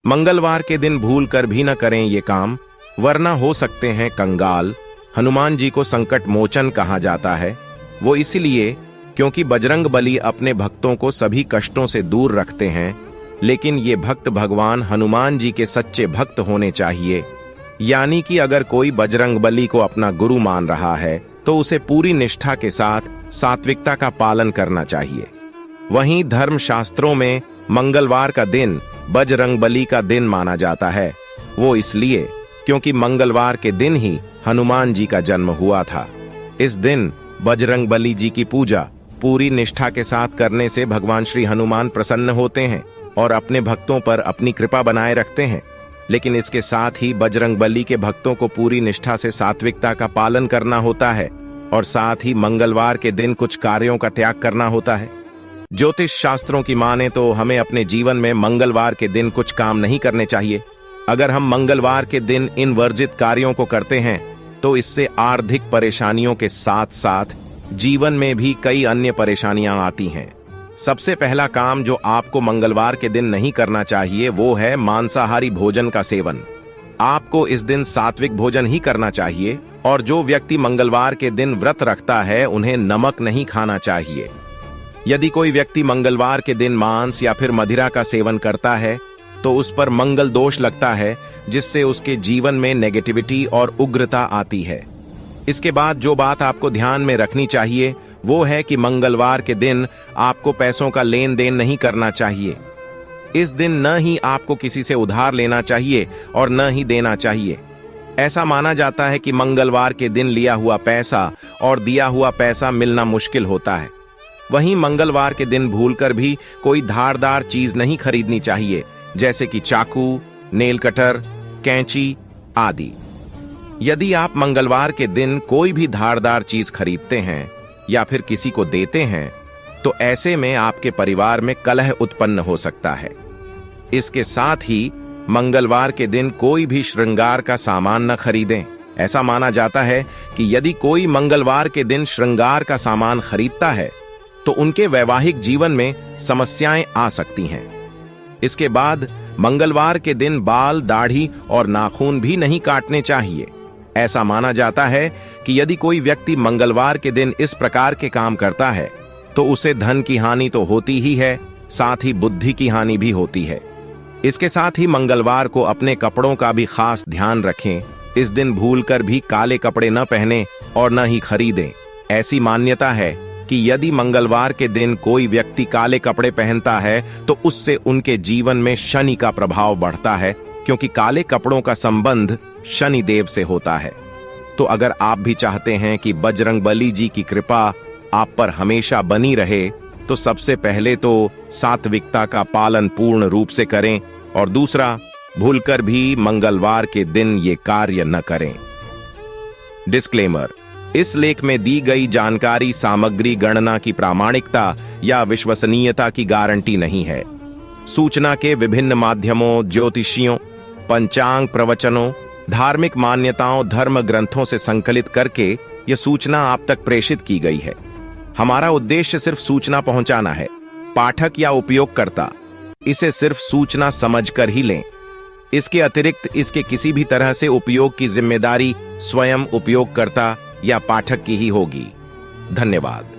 मंगलवार के दिन भूल कर भी न करें ये काम, वरना हो सकते हैं कंगाल। हनुमान जी को संकट मोचन कहा जाता है, वो इसलिए क्योंकि बजरंगबली अपने भक्तों को सभी कष्टों से दूर रखते हैं। लेकिन ये भक्त भगवान हनुमान जी के सच्चे भक्त होने चाहिए, यानी कि अगर कोई बजरंगबली को अपना गुरु मान रहा है तो उसे पूरी निष्ठा के साथ सात्विकता का पालन करना चाहिए। वहीं धर्मशास्त्रों में मंगलवार का दिन बजरंगबली का दिन माना जाता है, वो इसलिए क्योंकि मंगलवार के दिन ही हनुमान जी का जन्म हुआ था। इस दिन बजरंगबली जी की पूजा पूरी निष्ठा के साथ करने से भगवान श्री हनुमान प्रसन्न होते हैं और अपने भक्तों पर अपनी कृपा बनाए रखते हैं। लेकिन इसके साथ ही बजरंगबली के भक्तों को पूरी निष्ठा से सात्विकता का पालन करना होता है और साथ ही मंगलवार के दिन कुछ कार्यों का त्याग करना होता है। ज्योतिष शास्त्रों की माने तो हमें अपने जीवन में मंगलवार के दिन कुछ काम नहीं करने चाहिए। अगर हम मंगलवार के दिन इन वर्जित कार्यों को करते हैं तो इससे आर्थिक परेशानियों के साथ साथ जीवन में भी कई अन्य परेशानियां आती हैं। सबसे पहला काम जो आपको मंगलवार के दिन नहीं करना चाहिए वो है मांसाहारी भोजन का सेवन। आपको इस दिन सात्विक भोजन ही करना चाहिए और जो व्यक्ति मंगलवार के दिन व्रत रखता है उन्हें नमक नहीं खाना चाहिए। यदि कोई व्यक्ति मंगलवार के दिन मांस या फिर मदिरा का सेवन करता है तो उस पर मंगल दोष लगता है, जिससे उसके जीवन में नेगेटिविटी और उग्रता आती है। इसके बाद जो बात आपको ध्यान में रखनी चाहिए वो है कि मंगलवार के दिन आपको पैसों का लेन देन नहीं करना चाहिए। इस दिन न ही आपको किसी से उधार लेना चाहिए और न ही देना चाहिए। ऐसा माना जाता है कि मंगलवार के दिन लिया हुआ पैसा और दिया हुआ पैसा मिलना मुश्किल होता है। वहीं मंगलवार के दिन भूलकर भी कोई धारदार चीज नहीं खरीदनी चाहिए, जैसे कि चाकू, नेल कटर, कैंची आदि। यदि आप मंगलवार के दिन कोई भी धारदार चीज खरीदते हैं या फिर किसी को देते हैं तो ऐसे में आपके परिवार में कलह उत्पन्न हो सकता है। इसके साथ ही मंगलवार के दिन कोई भी श्रृंगार का सामान न खरीदें। ऐसा माना जाता है कि यदि कोई मंगलवार के दिन श्रृंगार का सामान खरीदता है तो उनके वैवाहिक जीवन में समस्याएं आ सकती हैं। इसके बाद मंगलवार के दिन बाल, दाढ़ी और नाखून भी नहीं काटने चाहिए। ऐसा माना जाता है कि यदि कोई व्यक्ति मंगलवार के दिन इस प्रकार के काम करता है तो उसे धन की हानि तो होती ही है, साथ ही बुद्धि की हानि भी होती है। इसके साथ ही मंगलवार को अपने कपड़ों का भी खास ध्यान रखें। इस दिन भूलकर भी काले कपड़े न पहने और न ही खरीदें। ऐसी मान्यता है कि यदि मंगलवार के दिन कोई व्यक्ति काले कपड़े पहनता है तो उससे उनके जीवन में शनि का प्रभाव बढ़ता है, क्योंकि काले कपड़ों का संबंध शनि देव से होता है। तो अगर आप भी चाहते हैं कि बजरंगबली जी की कृपा आप पर हमेशा बनी रहे तो सबसे पहले तो सात्विकता का पालन पूर्ण रूप से करें और दूसरा, भूलकर भी मंगलवार के दिन ये कार्य न करें। डिस्क्लेमर: इस लेख में दी गई जानकारी सामग्री गणना की प्रामाणिकता या विश्वसनीयता की गारंटी नहीं है। सूचना के विभिन्न माध्यमों, ज्योतिषियों, पंचांग प्रवचनों, धार्मिक मान्यताओं, धर्म ग्रंथों से संकलित करके यह सूचना आप तक प्रेषित की गई है। हमारा उद्देश्य सिर्फ सूचना पहुंचाना है। पाठक या उपयोगकर्ता इसे सिर्फ सूचना समझकर ही लें। इसके अतिरिक्त इसके किसी भी तरह से उपयोग की जिम्मेदारी स्वयं उपयोगकर्ता या पाठक की ही होगी। धन्यवाद।